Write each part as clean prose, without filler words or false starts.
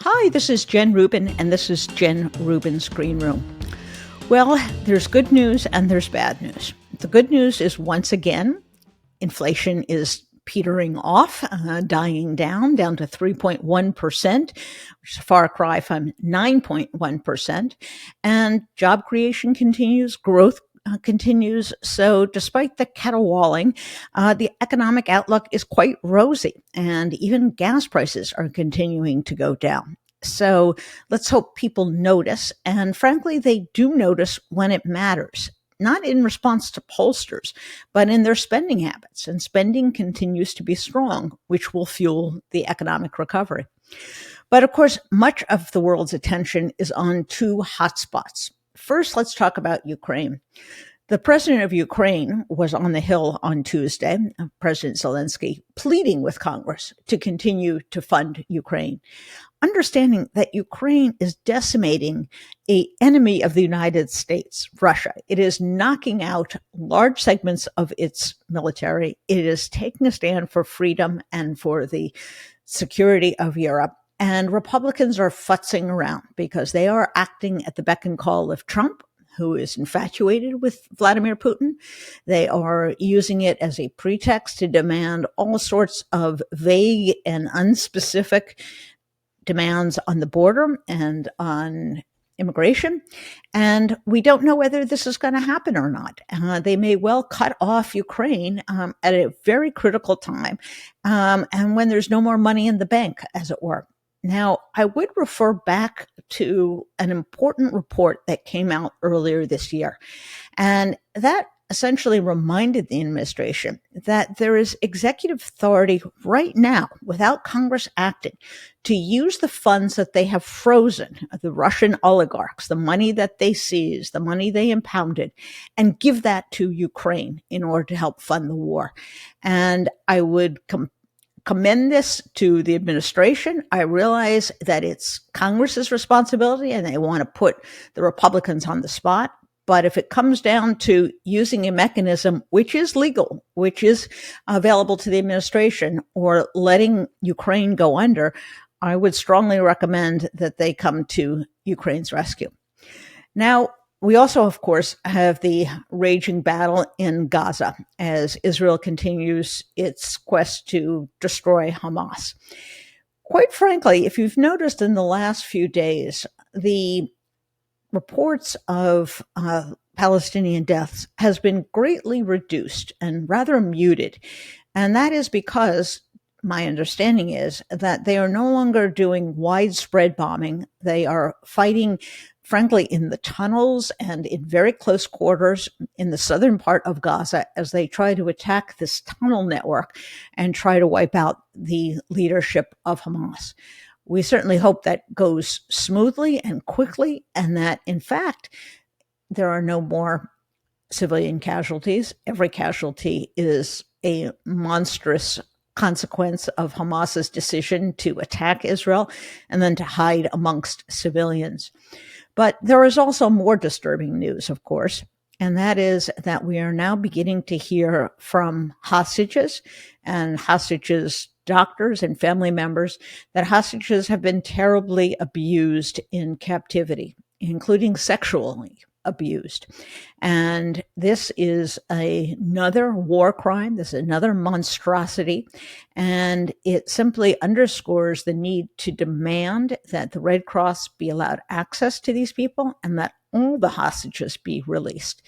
Hi, this is Jen Rubin, and this is Jen Rubin's Green Room. Well, there's good news and there's bad news. The good news is, once again, inflation is petering off, dying down to 3.1%, which is a far cry from 9.1%. And job creation continues, growth continues. So despite the caterwauling, the economic outlook is quite rosy, and even gas prices are continuing to go down. So let's hope people notice. And frankly, they do notice when it matters, not in response to pollsters, but in their spending habits. And spending continues to be strong, which will fuel the economic recovery. But of course, much of the world's attention is on two hotspots. First, let's talk about Ukraine. The president of Ukraine was on the Hill on Tuesday, President Zelensky, pleading with Congress to continue to fund Ukraine, understanding that Ukraine is decimating an enemy of the United States, Russia. It is knocking out large segments of its military. It is taking a stand for freedom and for the security of Europe. And Republicans are futzing around because they are acting at the beck and call of Trump, who is infatuated with Vladimir Putin. They are using it as a pretext to demand all sorts of vague and unspecific demands on the border and on immigration. And we don't know whether this is going to happen or not. They may well cut off Ukraine at a very critical time, and when there's no more money in the bank, as it were. Now, I would refer back to an important report that came out earlier this year, and that essentially reminded the administration that there is executive authority right now, without Congress acting, to use the funds that they have frozen, the Russian oligarchs, the money that they seized, the money they impounded, and give that to Ukraine in order to help fund the war. And I would commend this to the administration. I realize that it's Congress's responsibility and they want to put the Republicans on the spot. But if it comes down to using a mechanism which is legal, which is available to the administration, or letting Ukraine go under, I would strongly recommend that they come to Ukraine's rescue. Now, we also, of course, have the raging battle in Gaza as Israel continues its quest to destroy Hamas. Quite frankly, if you've noticed in the last few days, the reports of Palestinian deaths has been greatly reduced and rather muted. And that is because my understanding is that they are no longer doing widespread bombing. They are fighting, frankly, in the tunnels and in very close quarters in the southern part of Gaza as they try to attack this tunnel network and try to wipe out the leadership of Hamas. We certainly hope that goes smoothly and quickly, and that, in fact, there are no more civilian casualties. Every casualty is a monstrous consequence of Hamas's decision to attack Israel and then to hide amongst civilians. But there is also more disturbing news, of course, and that is that we are now beginning to hear from hostages and hostages' doctors and family members that hostages have been terribly abused in captivity, including sexually abused. And this is another war crime. This is another monstrosity. And it simply underscores the need to demand that the Red Cross be allowed access to these people and that all the hostages be released.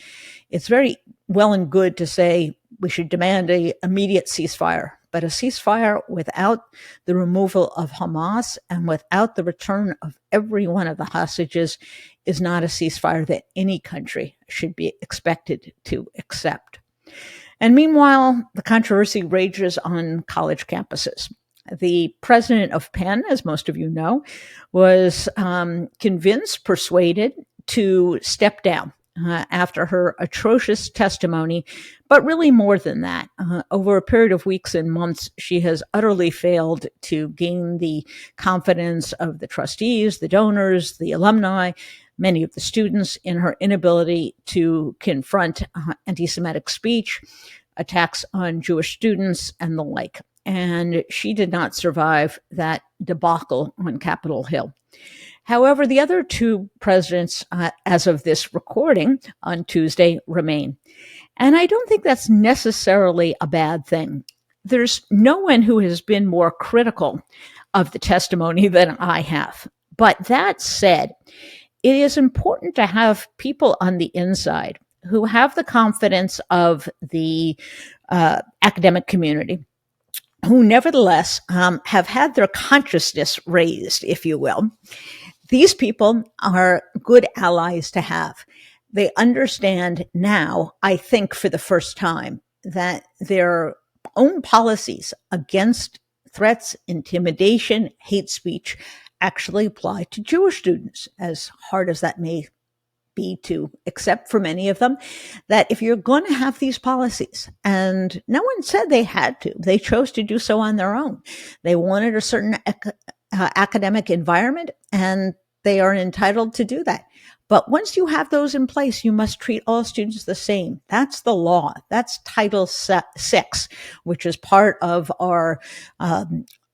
It's very well and good to say we should demand an immediate ceasefire, but a ceasefire without the removal of Hamas and without the return of every one of the hostages is not a ceasefire that any country should be expected to accept. And meanwhile, the controversy rages on college campuses. The president of Penn, as most of you know, was persuaded to step down after her atrocious testimony. But really more than that, over a period of weeks and months, she has utterly failed to gain the confidence of the trustees, the donors, the alumni, many of the students, in her inability to confront anti-Semitic speech, attacks on Jewish students, and the like. and she did not survive that debacle on Capitol Hill. However, the other two presidents, as of this recording on Tuesday, remain. And I don't think that's necessarily a bad thing. There's no one who has been more critical of the testimony than I have. But that said, it is important to have people on the inside who have the confidence of the academic community, who nevertheless have had their consciousness raised, if you will. These people are good allies to have. They understand now, I think for the first time, that their own policies against threats, intimidation, hate speech actually apply to Jewish students, as hard as that may be to accept for many of them, that if you're going to have these policies, and no one said they had to, they chose to do so on their own. They wanted a certain academic environment, and they are entitled to do that. But once you have those in place, you must treat all students the same. That's the law. That's Title VI, which is part of our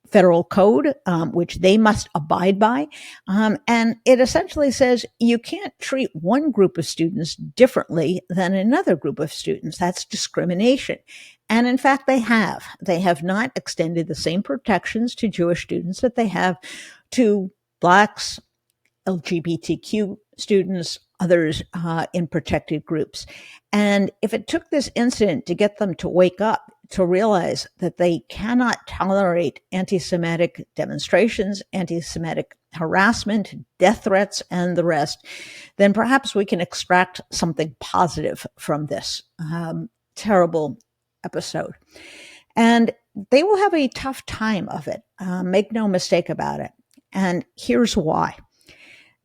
federal code, which they must abide by. And it essentially says you can't treat one group of students differently than another group of students. That's discrimination. And in fact, they have. They have not extended the same protections to Jewish students that they have to Blacks, LGBTQ students, others in protected groups. And if it took this incident to get them to wake up, to realize that they cannot tolerate anti-Semitic demonstrations, anti-Semitic harassment, death threats, and the rest, then perhaps we can extract something positive from this terrible episode. And they will have a tough time of it. Make no mistake about it. And here's why.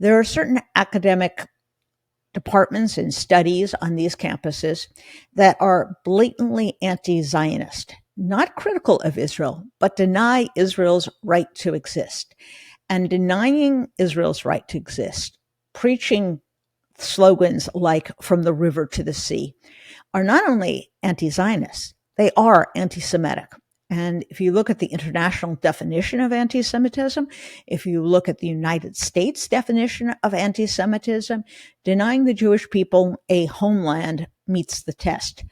There are certain academic departments and studies on these campuses that are blatantly anti-Zionist, not critical of Israel, but deny Israel's right to exist. And denying Israel's right to exist, preaching slogans like "from the river to the sea," are not only anti-Zionist, they are anti-Semitic. And if you look at the international definition of anti-Semitism, if you look at the United States definition of anti-Semitism, denying the Jewish people a homeland meets the test.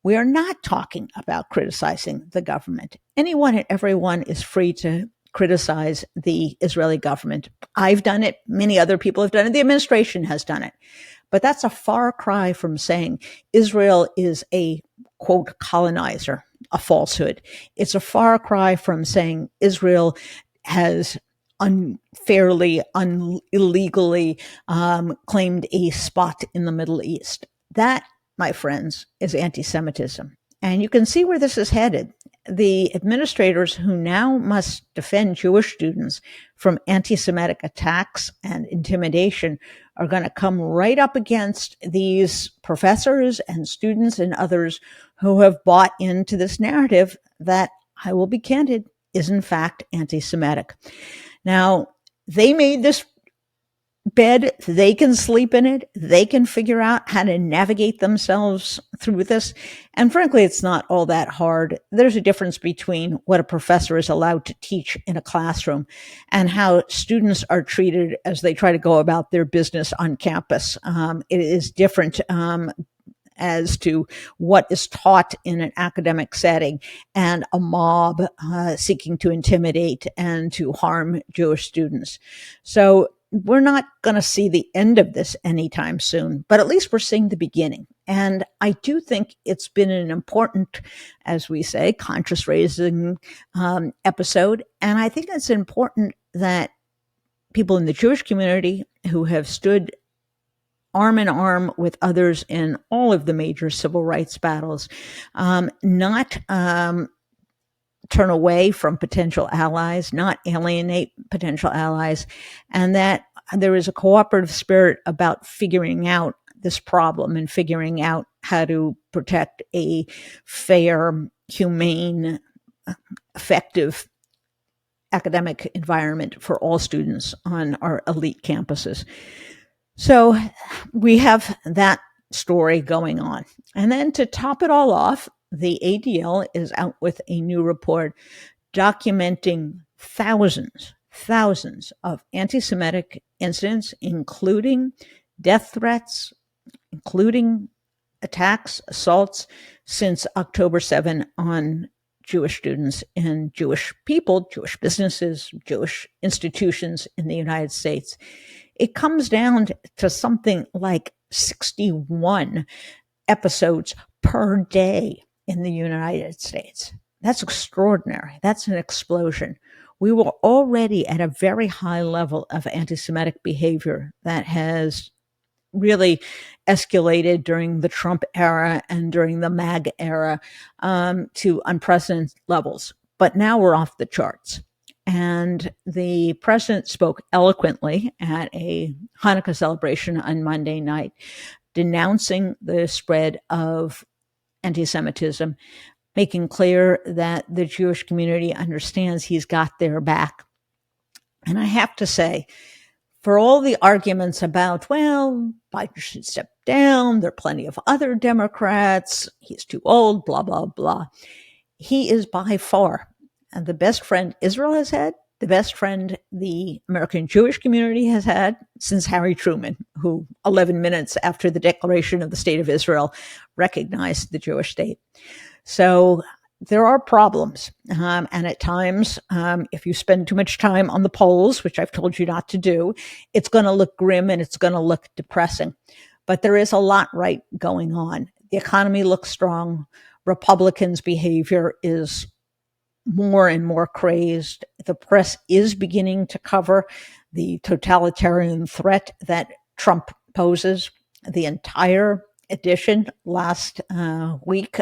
We are not talking about criticizing the government. Anyone and everyone is free to criticize the Israeli government. I've done it. Many other people have done it. The administration has done it. But that's a far cry from saying Israel is a, quote, colonizer, a falsehood. It's a far cry from saying Israel has unfairly, illegally claimed a spot in the Middle East. That, my friends, is anti-Semitism. And you can see where this is headed. The administrators who now must defend Jewish students from anti-Semitic attacks and intimidation are going to come right up against these professors and students and others who have bought into this narrative that, I will be candid, is in fact anti-Semitic. Now, they made this bed, they can sleep in it, they can figure out how to navigate themselves through this. And frankly, it's not all that hard. There's a difference between what a professor is allowed to teach in a classroom and how students are treated as they try to go about their business on campus. It is different as to what is taught in an academic setting and a mob seeking to intimidate and to harm Jewish students. So we're not going to see the end of this anytime soon, but at least we're seeing the beginning. And I do think it's been an important, as we say, conscious raising episode. And I think it's important that people in the Jewish community who have stood arm in arm with others in all of the major civil rights battles, not turn away from potential allies, not alienate potential allies, and that there is a cooperative spirit about figuring out this problem and figuring out how to protect a fair, humane, effective academic environment for all students on our elite campuses. So we have that story going on. And then to top it all off, the ADL is out with a new report documenting thousands of anti-Semitic incidents, including death threats, including attacks, assaults since October 7 on Jewish students and Jewish people, Jewish businesses, Jewish institutions in the United States. It comes down to something like 61 episodes per day in the United States. That's extraordinary. That's an explosion. We were already at a very high level of anti-Semitic behavior that has really escalated during the Trump era and during the MAGA era to unprecedented levels. But now we're off the charts. And the president spoke eloquently at a Hanukkah celebration on Monday night, denouncing the spread of anti-Semitism, making clear that the Jewish community understands he's got their back. And I have to say, for all the arguments about, well, Biden should step down, there are plenty of other Democrats, he's too old, blah, blah, blah, he is by far the best friend Israel has had, the best friend the American Jewish community has had since Harry Truman, who 11 minutes after the declaration of the State of Israel recognized the Jewish state. So there are problems. And at times, if you spend too much time on the polls, which I've told you not to do, it's going to look grim and it's going to look depressing. But there is a lot right going on. The economy looks strong. Republicans' behavior is more and more crazed. The press is beginning to cover the totalitarian threat that Trump poses. The entire edition last week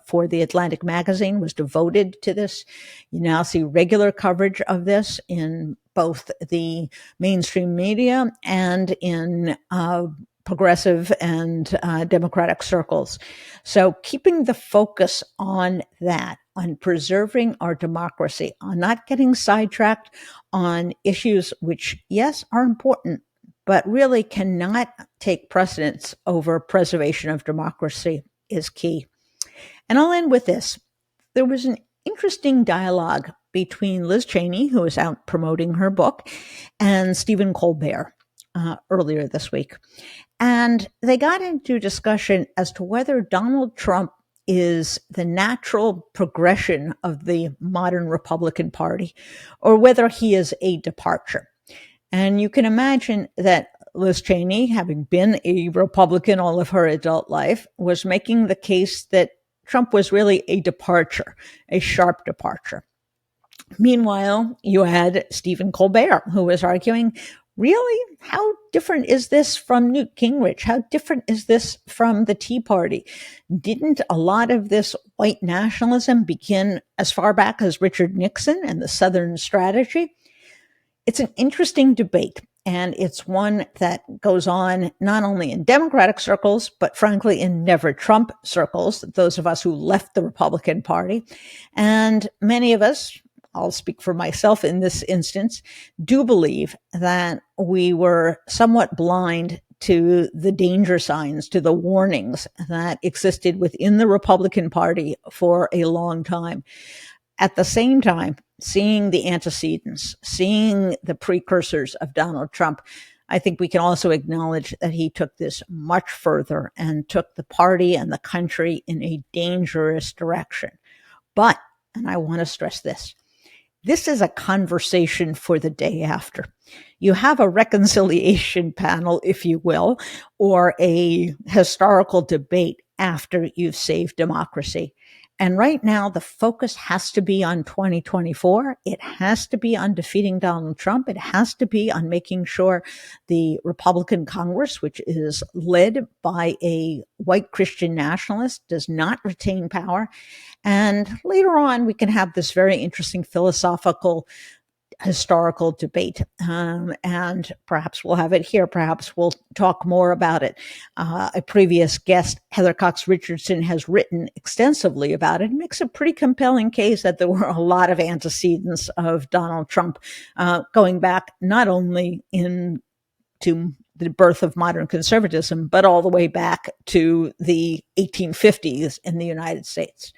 for the Atlantic magazine was devoted to this. You now see regular coverage of this in both the mainstream media and in progressive and democratic circles. So keeping the focus on that, on preserving our democracy, on not getting sidetracked on issues which, yes, are important, but really cannot take precedence over preservation of democracy is key. And I'll end with this. There was an interesting dialogue between Liz Cheney, who is out promoting her book, and Stephen Colbert earlier this week. And they got into discussion as to whether Donald Trump is the natural progression of the modern Republican Party or whether he is a departure. And you can imagine that Liz Cheney, having been a Republican all of her adult life, was making the case that Trump was really a departure, a sharp departure. Meanwhile, you had Stephen Colbert, who was arguing, really, how different is this from Newt Gingrich? How different is this from the Tea Party? Didn't a lot of this white nationalism begin as far back as Richard Nixon and the Southern strategy? It's an interesting debate, and it's one that goes on not only in Democratic circles, but frankly in never Trump circles, those of us who left the Republican Party. And many of us, I'll speak for myself in this instance, do believe that we were somewhat blind to the danger signs, to the warnings that existed within the Republican Party for a long time. At the same time, seeing the antecedents, seeing the precursors of Donald Trump, I think we can also acknowledge that he took this much further and took the party and the country in a dangerous direction. But, and I want to stress this is a conversation for the day after. You have a reconciliation panel, if you will, or a historical debate after you've saved democracy. And right now, the focus has to be on 2024. It has to be on defeating Donald Trump. It has to be on making sure the Republican Congress, which is led by a white Christian nationalist, does not retain power. And later on, we can have this very interesting philosophical historical debate. And perhaps we'll have it here. Perhaps we'll talk more about it. A previous guest, Heather Cox Richardson, has written extensively about it. It makes a pretty compelling case that there were a lot of antecedents of Donald Trump going back not only to the birth of modern conservatism, but all the way back to the 1850s in the United States.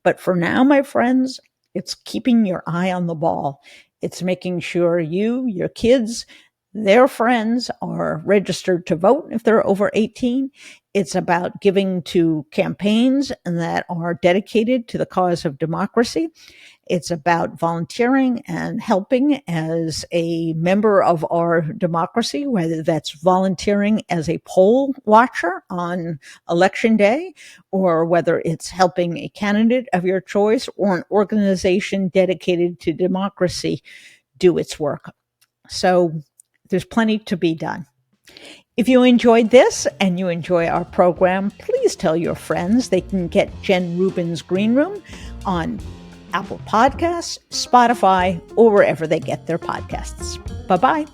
But for now, my friends, It's keeping your eye on the ball. It's making sure you, your kids, their friends are registered to vote if they're over 18. It's about giving to campaigns that are dedicated to the cause of democracy. It's about volunteering and helping as a member of our democracy, whether that's volunteering as a poll watcher on election day, or whether it's helping a candidate of your choice or an organization dedicated to democracy do its work. So there's plenty to be done. If you enjoyed this and you enjoy our program, please tell your friends. They can get Jen Rubin's Green Room on Apple Podcasts, Spotify, or wherever they get their podcasts. Bye-bye.